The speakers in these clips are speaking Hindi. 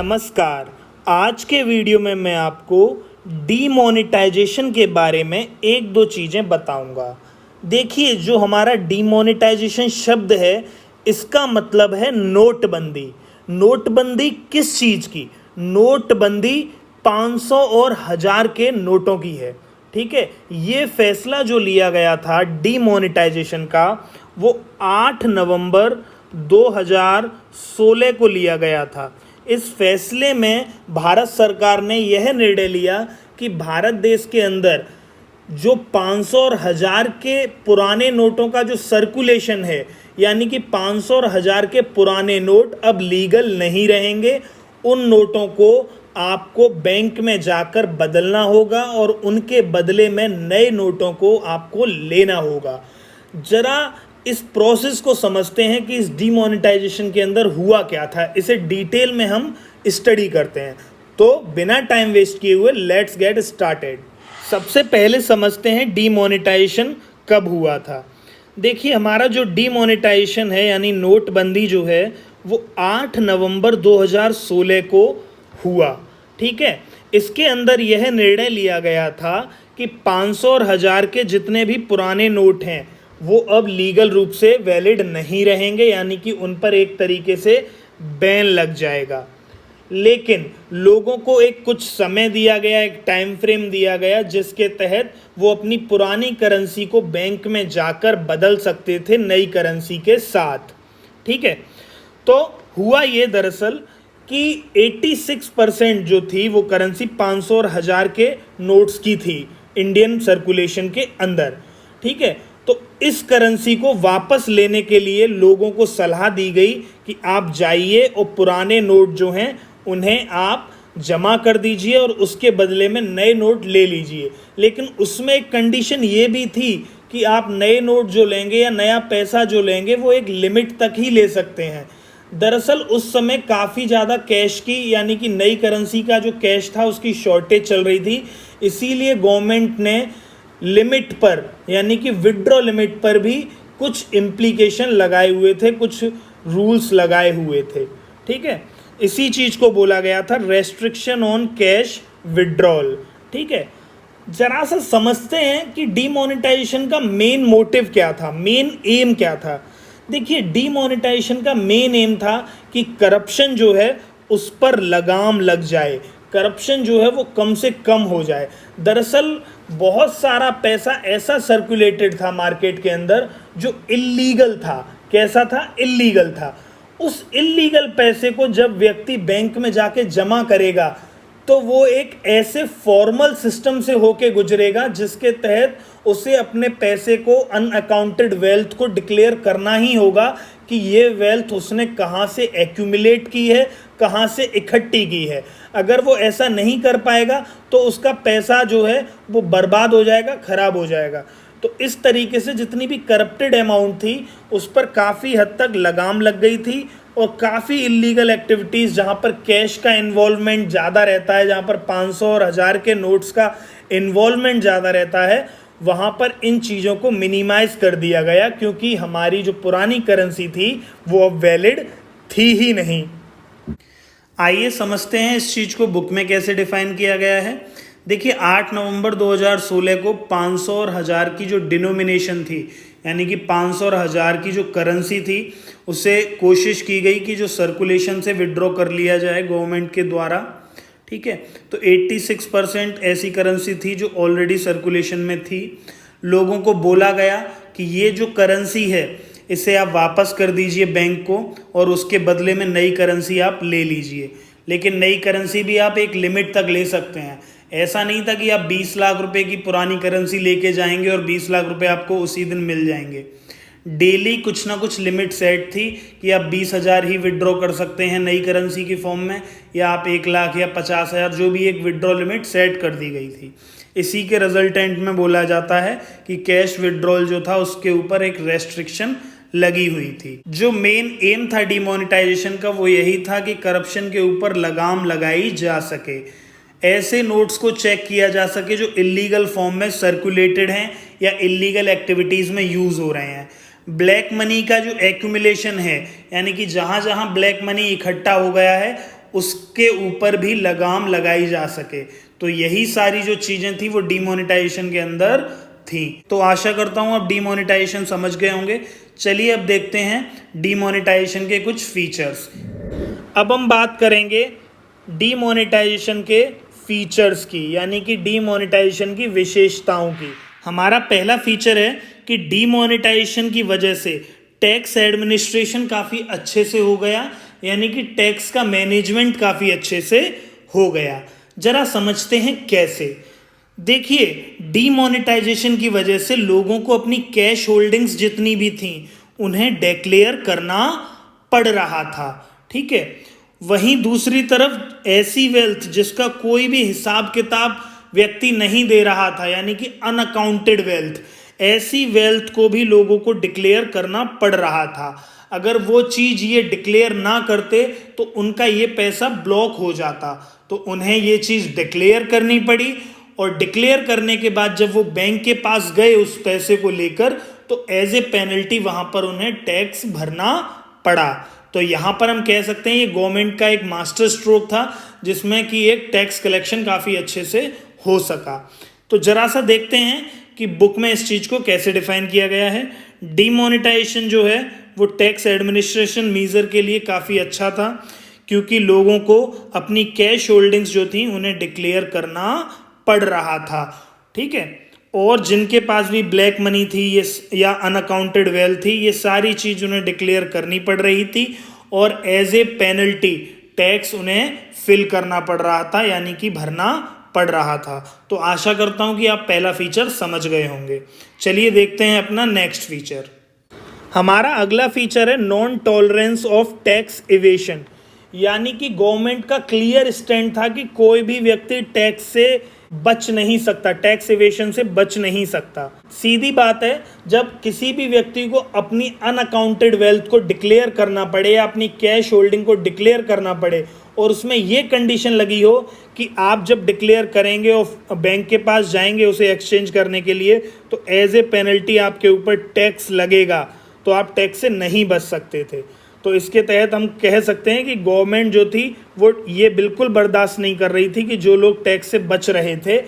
नमस्कार। आज के वीडियो में मैं आपको डीमोनेटाइजेशन के बारे में एक दो चीज़ें बताऊंगा। देखिए, जो हमारा डीमोनेटाइजेशन शब्द है, इसका मतलब है नोटबंदी। नोटबंदी किस चीज़ की? नोटबंदी 500 और 1000 के नोटों की है। ठीक है, ये फैसला जो लिया गया था डीमोनेटाइजेशन का, वो 8 नवंबर 2016 को लिया गया था। इस फैसले में भारत सरकार ने यह निर्णय लिया कि भारत देश के अंदर जो 500 और 1000 के पुराने नोटों का जो सर्कुलेशन है, यानी कि 500 और 1000 के पुराने नोट अब लीगल नहीं रहेंगे। उन नोटों को आपको बैंक में जाकर बदलना होगा और उनके बदले में नए नोटों को आपको लेना होगा। जरा इस प्रोसेस को समझते हैं कि इस डीमोनेटाइजेशन के अंदर हुआ क्या था। इसे डिटेल में हम स्टडी करते हैं। तो बिना टाइम वेस्ट किए हुए लेट्स गेट स्टार्टेड। सबसे पहले समझते हैं डीमोनेटाइजेशन कब हुआ था। देखिए, हमारा जो डीमोनेटाइजेशन है यानी नोटबंदी जो है, वो 8 नवंबर 2016 को हुआ। ठीक है, इसके अंदर यह निर्णय लिया गया था कि 500 और 1000 के जितने भी पुराने नोट हैं वो अब लीगल रूप से वैलिड नहीं रहेंगे, यानी कि उन पर एक तरीके से बैन लग जाएगा। लेकिन लोगों को एक कुछ समय दिया गया, एक टाइम फ्रेम दिया गया, जिसके तहत वो अपनी पुरानी करेंसी को बैंक में जाकर बदल सकते थे नई करेंसी के साथ। ठीक है, तो हुआ ये दरअसल कि 86% जो थी वो करेंसी 500 और 1000 के नोट्स की थी इंडियन सर्कुलेशन के अंदर। ठीक है, तो इस करेंसी को वापस लेने के लिए लोगों को सलाह दी गई कि आप जाइए और पुराने नोट जो हैं उन्हें आप जमा कर दीजिए और उसके बदले में नए नोट ले लीजिए। लेकिन उसमें एक कंडीशन ये भी थी कि आप नए नोट जो लेंगे या नया पैसा जो लेंगे वो एक लिमिट तक ही ले सकते हैं। दरअसल उस समय काफ़ी ज़्यादा कैश की, यानी कि नई करेंसी का जो कैश था उसकी शॉर्टेज चल रही थी। इसीलिए गवर्नमेंट ने लिमिट पर, यानी कि विड्रॉ लिमिट पर भी कुछ इम्प्लीकेशन लगाए हुए थे, कुछ रूल्स लगाए हुए थे। ठीक है, इसी चीज़ को बोला गया था रेस्ट्रिक्शन ऑन कैश विड्रॉल। ठीक है, जरा सा समझते हैं कि डीमोनेटाइजेशन का मेन मोटिव क्या था, मेन एम क्या था। देखिए, डीमोनेटाइजेशन का मेन एम था कि करप्शन जो है उस पर लगाम लग जाए, करप्शन जो है वो कम से कम हो जाए। दरअसल बहुत सारा पैसा ऐसा सर्कुलेटेड था मार्केट के अंदर जो इल्लीगल था। कैसा था? इल्लीगल था। उस इल्लीगल पैसे को जब व्यक्ति बैंक में जाके जमा करेगा तो वो एक ऐसे फॉर्मल सिस्टम से होके गुजरेगा जिसके तहत उसे अपने पैसे को, अनअकाउंटेड वेल्थ को डिक्लेयर करना ही होगा कि ये वेल्थ उसने कहाँ से एक्यूमुलेट की है, कहाँ से इकट्ठी की है। अगर वो ऐसा नहीं कर पाएगा तो उसका पैसा जो है वो बर्बाद हो जाएगा, खराब हो जाएगा। तो इस तरीके से जितनी भी करप्टेड अमाउंट थी उस पर काफ़ी हद तक लगाम लग गई थी और काफ़ी इलीगल एक्टिविटीज़, जहाँ पर कैश का इन्वॉल्वमेंट ज़्यादा रहता है, जहाँ पर 500 और 1000 के नोट्स का इन्वॉल्वमेंट ज़्यादा रहता है, वहाँ पर इन चीज़ों को मिनिमाइज़ कर दिया गया, क्योंकि हमारी जो पुरानी करेंसी थी वो अब वैलिड थी ही नहीं। आइए समझते हैं इस चीज़ को बुक में कैसे डिफाइन किया गया है। देखिए, 8 नवंबर 2016 को 500 और 1000 की जो डिनोमिनेशन थी, यानी कि 500 और 1000 की जो करेंसी थी, उसे कोशिश की गई कि जो सर्कुलेशन से विड्रॉ कर लिया जाए गवर्नमेंट के द्वारा। ठीक है, तो 86% ऐसी करेंसी थी जो ऑलरेडी सर्कुलेशन में थी। लोगों को बोला गया कि ये जो करेंसी है इसे आप वापस कर दीजिए बैंक को और उसके बदले में नई करेंसी आप ले लीजिए। लेकिन नई करेंसी भी आप एक लिमिट तक ले सकते हैं। ऐसा नहीं था कि आप 20 लाख रुपए की पुरानी करेंसी लेके जाएंगे और 20 लाख रुपए आपको उसी दिन मिल जाएंगे। डेली कुछ ना कुछ लिमिट सेट थी कि आप 20,000 ही विड्रॉ कर सकते हैं नई करेंसी की फॉर्म में, या आप 1 लाख या 50,000, जो भी एक विड्रॉ लिमिट सेट कर दी गई थी। इसी के रिजल्टेंट में बोला जाता है कि कैश विड्रॉल जो था उसके ऊपर एक रेस्ट्रिक्शन लगी हुई थी। जो मेन एम था डीमोनेटाइजेशन का वो यही था कि करप्शन के ऊपर लगाम लगाई जा सके, ऐसे नोट्स को चेक किया जा सके जो इलीगल फॉर्म में सर्कुलेटेड हैं या इलीगल एक्टिविटीज़ में यूज़ हो रहे हैं। ब्लैक मनी का जो एक्यूमुलेशन है, यानी कि जहाँ जहाँ ब्लैक मनी इकट्ठा हो गया है उसके ऊपर भी लगाम लगाई जा सके। तो यही सारी जो चीजें थी वो डीमोनेटाइजेशन के अंदर थी। तो आशा करता हूं आप डीमोनेटाइजेशन समझ गए होंगे। चलिए अब देखते हैं डीमोनेटाइजेशन के कुछ फीचर्स। अब हम बात करेंगे डीमोनेटाइजेशन के फीचर्स की, यानी कि डीमोनेटाइजेशन की विशेषताओं की। हमारा पहला फीचर है कि डीमोनेटाइजेशन की वजह से टैक्स एडमिनिस्ट्रेशन काफ़ी अच्छे से हो गया, यानी कि टैक्स का मैनेजमेंट काफ़ी अच्छे से हो गया। जरा समझते हैं कैसे। देखिए, डीमोनेटाइजेशन की वजह से लोगों को अपनी कैश होल्डिंग्स जितनी भी थी उन्हें डिक्लेयर करना पड़ रहा था, ठीक है। वहीं दूसरी तरफ ऐसी वेल्थ जिसका कोई भी हिसाब किताब व्यक्ति नहीं दे रहा था, यानी कि अनअकाउंटेड वेल्थ, ऐसी वेल्थ को भी लोगों को डिक्लेयर करना पड़ रहा था। अगर वो चीज़ ये डिक्लेयर ना करते तो उनका ये पैसा ब्लॉक हो जाता, तो उन्हें ये चीज़ डिक्लेयर करनी पड़ी। और डिक्लेयर करने के बाद जब वो बैंक के पास गए उस पैसे को लेकर, तो एज ए पेनल्टी वहाँ पर उन्हें टैक्स भरना पड़ा। तो यहाँ पर हम कह सकते हैं ये गवर्नमेंट का एक मास्टर स्ट्रोक था, जिसमें कि एक टैक्स कलेक्शन काफ़ी अच्छे से हो सका। तो जरा सा देखते हैं कि बुक में इस चीज़ को कैसे डिफाइन किया गया है। डीमोनेटाइजेशन जो है वो टैक्स एडमिनिस्ट्रेशन मीजर के लिए काफ़ी अच्छा था, क्योंकि लोगों को अपनी कैश होल्डिंग्स जो थी उन्हें डिक्लेयर करना पड़ रहा था, ठीक है। और जिनके पास भी ब्लैक मनी थी ये या अनअकाउंटेड वेल्थ थी, ये सारी चीज़ उन्हें डिक्लेयर करनी पड़ रही थी और एज ए पेनल्टी टैक्स उन्हें फिल करना पड़ रहा था, यानी कि भरना पड़ रहा था। तो आशा करता हूं कि आप पहला फीचर समझ गए होंगे। चलिए देखते हैं अपना नेक्स्ट फीचर। हमारा अगला फीचर है non tolerance of tax evasion, यानी कि गवर्नमेंट का क्लियर स्टैंड था कि कोई भी व्यक्ति टैक्स से बच नहीं सकता, टैक्स इवेशन से बच नहीं सकता। सीधी बात है, जब किसी भी व्यक्ति को अपनी अनअकाउंटेड वेल्थ को डिक्लेयर करना पड़े या अपनी कैश होल्डिंग को डिक्लेयर करना पड़े और उसमें ये कंडीशन लगी हो कि आप जब डिक्लेयर करेंगे और बैंक के पास जाएंगे उसे एक्सचेंज करने के लिए, तो एज ए पेनल्टी आपके ऊपर टैक्स लगेगा, तो आप टैक्स से नहीं बच सकते थे। तो इसके तहत हम कह सकते हैं कि गवर्नमेंट जो थी वो ये बिल्कुल बर्दाश्त नहीं कर रही थी कि जो लोग टैक्स से बच रहे थे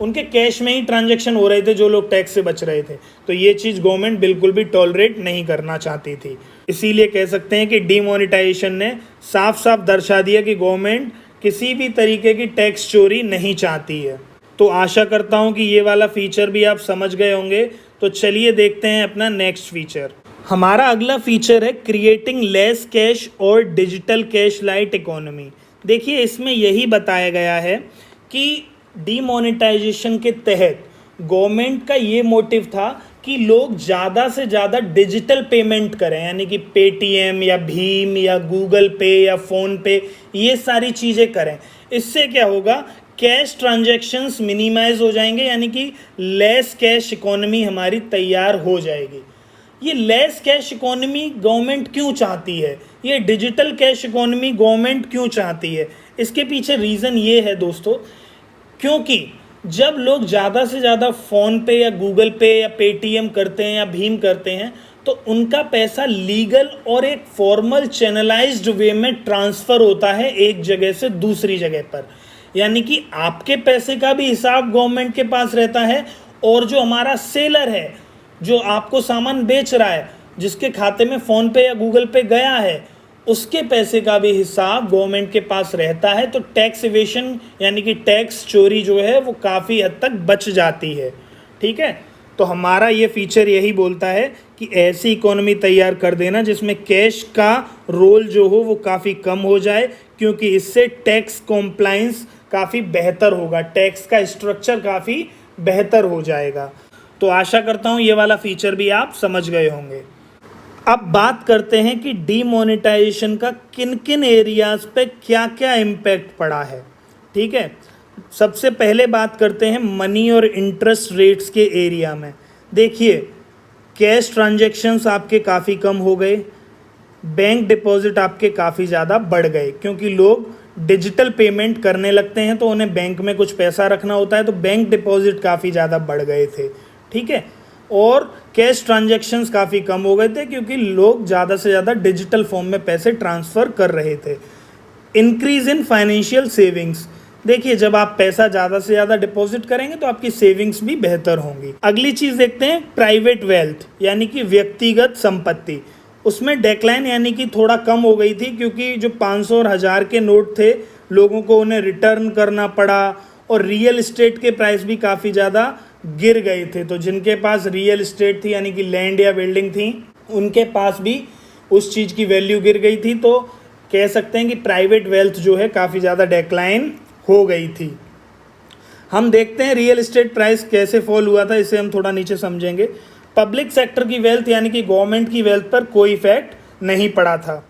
उनके कैश में ही ट्रांजैक्शन हो रहे थे, जो लोग टैक्स से बच रहे थे। तो ये चीज़ गवर्नमेंट बिल्कुल भी टॉलरेट नहीं करना चाहती थी। इसीलिए कह सकते हैं कि डीमोनेटाइजेशन ने साफ साफ दर्शा दिया कि गवर्नमेंट किसी भी तरीके की टैक्स चोरी नहीं चाहती है। तो आशा करता हूँ कि ये वाला फीचर भी आप समझ गए होंगे। तो चलिए देखते हैं अपना नेक्स्ट फीचर। हमारा अगला फीचर है क्रिएटिंग लेस कैश और डिजिटल कैश लाइट इकोनॉमी। देखिए, इसमें यही बताया गया है कि डीमोनेटाइजेशन के तहत गवर्नमेंट का ये मोटिव था कि लोग ज़्यादा से ज़्यादा डिजिटल पेमेंट करें, यानी कि पेटीएम या भीम या गूगल पे या फ़ोन पे, ये सारी चीज़ें करें। इससे क्या होगा, कैश ट्रांजैक्शंस मिनिमाइज हो जाएंगे, यानी कि लेस कैश इकोनॉमी हमारी तैयार हो जाएगी। ये लेस कैश इकोनॉमी गवर्नमेंट क्यों चाहती है, ये डिजिटल कैश इकोनॉमी गवर्नमेंट क्यों चाहती है? इसके पीछे रीज़न ये है दोस्तों, क्योंकि जब लोग ज़्यादा से ज़्यादा फ़ोन पे या गूगल पे या पेटीएम करते हैं या भीम करते हैं, तो उनका पैसा लीगल और एक फॉर्मल चैनलाइज्ड वे में ट्रांसफ़र होता है एक जगह से दूसरी जगह पर। यानी कि आपके पैसे का भी हिसाब गवर्नमेंट के पास रहता है, और जो हमारा सेलर है, जो आपको सामान बेच रहा है, जिसके खाते में फ़ोन पे या गूगल पे गया है, उसके पैसे का भी हिसाब गवर्नमेंट के पास रहता है। तो टैक्स इवेशन यानी कि टैक्स चोरी जो है वो काफ़ी हद तक बच जाती है, ठीक है। तो हमारा ये फीचर यही बोलता है कि ऐसी इकोनॉमी तैयार कर देना जिसमें कैश का रोल जो हो वो काफ़ी कम हो जाए, क्योंकि इससे टैक्स कॉम्प्लाइंस काफ़ी बेहतर होगा, टैक्स का स्ट्रक्चर काफ़ी बेहतर हो जाएगा। तो आशा करता हूँ ये वाला फीचर भी आप समझ गए होंगे। अब बात करते हैं कि डीमोनेटाइजेशन का किन किन एरियाज़ पे क्या क्या इम्पैक्ट पड़ा है, ठीक है। सबसे पहले बात करते हैं मनी और इंटरेस्ट रेट्स के एरिया में। देखिए, कैश ट्रांजैक्शंस आपके काफ़ी कम हो गए, बैंक डिपॉजिट आपके काफ़ी ज़्यादा बढ़ गए, क्योंकि लोग डिजिटल पेमेंट करने लगते हैं तो उन्हें बैंक में कुछ पैसा रखना होता है, तो बैंक डिपॉजिट काफ़ी ज़्यादा बढ़ गए थे, ठीक है। और कैश ट्रांजैक्शंस काफ़ी कम हो गए थे, क्योंकि लोग ज़्यादा से ज़्यादा डिजिटल फॉर्म में पैसे ट्रांसफ़र कर रहे थे। Increase in financial savings. देखिए, जब आप पैसा ज़्यादा से ज़्यादा डिपॉजिट करेंगे तो आपकी सेविंग्स भी बेहतर होंगी। अगली चीज़ देखते हैं, प्राइवेट वेल्थ यानी कि व्यक्तिगत संपत्ति। उसमें डेक्लाइन यानी कि थोड़ा कम हो गई थी, क्योंकि जो 500 और 1000 के नोट थे लोगों को उन्हें रिटर्न करना पड़ा, और रियल इस्टेट के प्राइस भी काफ़ी ज़्यादा गिर गए थे। तो जिनके पास रियल इस्टेट थी यानी कि लैंड या बिल्डिंग थी, उनके पास भी उस चीज़ की वैल्यू गिर गई थी। तो कह सकते हैं कि प्राइवेट वेल्थ जो है काफ़ी ज़्यादा डेक्लाइन हो गई थी। हम देखते हैं रियल इस्टेट प्राइस कैसे फॉल हुआ था, इसे हम थोड़ा नीचे समझेंगे। पब्लिक सेक्टर की वेल्थ यानी कि गवर्नमेंट की वेल्थ पर कोई इफेक्ट नहीं पड़ा था।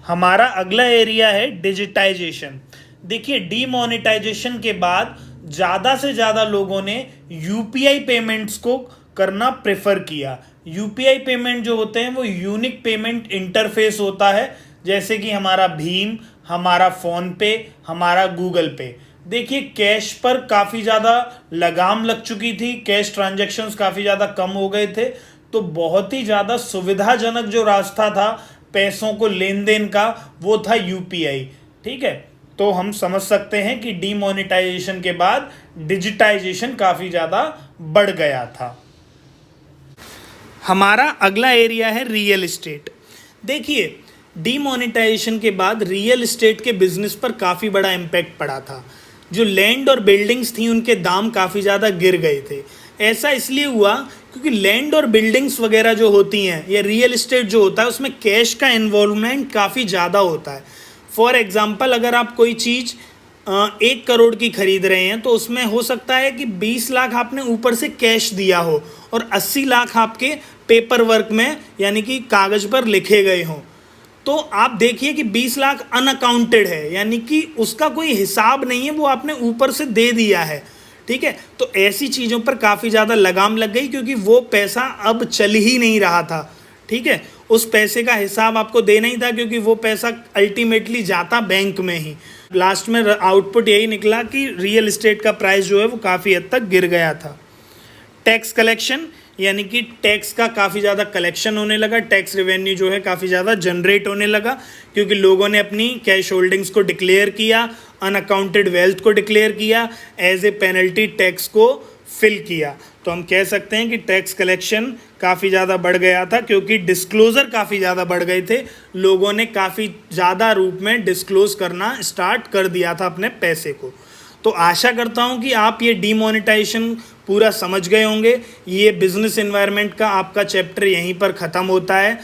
हमारा अगला एरिया है डिजिटाइजेशन। देखिए, डीमोनेटाइजेशन के बाद ज़्यादा से ज़्यादा लोगों ने यूपीआई पेमेंट्स को करना प्रेफर किया। यूपीआई पेमेंट जो होते हैं वो यूनिक पेमेंट इंटरफेस होता है, जैसे कि हमारा भीम, हमारा फ़ोन पे, हमारा गूगल पे। देखिए, कैश पर काफ़ी ज़्यादा लगाम लग चुकी थी, कैश ट्रांजैक्शंस काफ़ी ज़्यादा कम हो गए थे। तो बहुत ही ज़्यादा सुविधाजनक जो रास्ता था पैसों को लेन देन का, वो था यूपीआई। ठीक है, तो हम समझ सकते हैं कि डीमोनेटाइजेशन के बाद डिजिटाइजेशन काफ़ी ज़्यादा बढ़ गया था। हमारा अगला एरिया है रियल इस्टेट। देखिए, डीमोनेटाइजेशन के बाद रियल इस्टेट के बिजनेस पर काफ़ी बड़ा इम्पैक्ट पड़ा था। जो लैंड और बिल्डिंग्स थी उनके दाम काफ़ी ज़्यादा गिर गए थे। ऐसा इसलिए हुआ क्योंकि लैंड और बिल्डिंग्स वगैरह जो होती हैं या रियल इस्टेट जो होता है उसमें कैश का इन्वॉल्वमेंट काफ़ी ज़्यादा होता है। फॉर एग्जांपल, अगर आप कोई चीज़ 1 करोड़ की खरीद रहे हैं तो उसमें हो सकता है कि 20 लाख आपने ऊपर से कैश दिया हो और 80 लाख आपके पेपर वर्क में यानी कि कागज़ पर लिखे गए हों। तो आप देखिए कि 20 लाख अनअकाउंटेड है, यानी कि उसका कोई हिसाब नहीं है, वो आपने ऊपर से दे दिया है। ठीक है, तो ऐसी चीज़ों पर काफ़ी ज़्यादा लगाम लग गई, क्योंकि वो पैसा अब चल ही नहीं रहा था। ठीक है, उस पैसे का हिसाब आपको देना ही था, क्योंकि वो पैसा अल्टीमेटली जाता बैंक में ही। लास्ट में आउटपुट यही निकला कि रियल इस्टेट का प्राइस जो है वो काफ़ी हद तक गिर गया था। टैक्स कलेक्शन यानी कि टैक्स का काफ़ी ज़्यादा कलेक्शन होने लगा, टैक्स रेवेन्यू जो है काफ़ी ज़्यादा जनरेट होने लगा, क्योंकि लोगों ने अपनी कैश होल्डिंग्स को डिक्लेयर किया, अनअकाउंटेड वेल्थ को डिक्लेयर किया, एज ए पेनल्टी टैक्स को फिल किया। तो हम कह सकते हैं कि टैक्स कलेक्शन काफ़ी ज़्यादा बढ़ गया था, क्योंकि डिस्क्लोज़र काफ़ी ज़्यादा बढ़ गए थे। लोगों ने काफ़ी ज़्यादा रूप में डिस्क्लोज़ करना स्टार्ट कर दिया था अपने पैसे को। तो आशा करता हूं कि आप ये डीमोनेटाइजेशन पूरा समझ गए होंगे। ये बिजनेस एनवायरनमेंट का आपका चैप्टर यहीं पर ख़त्म होता है।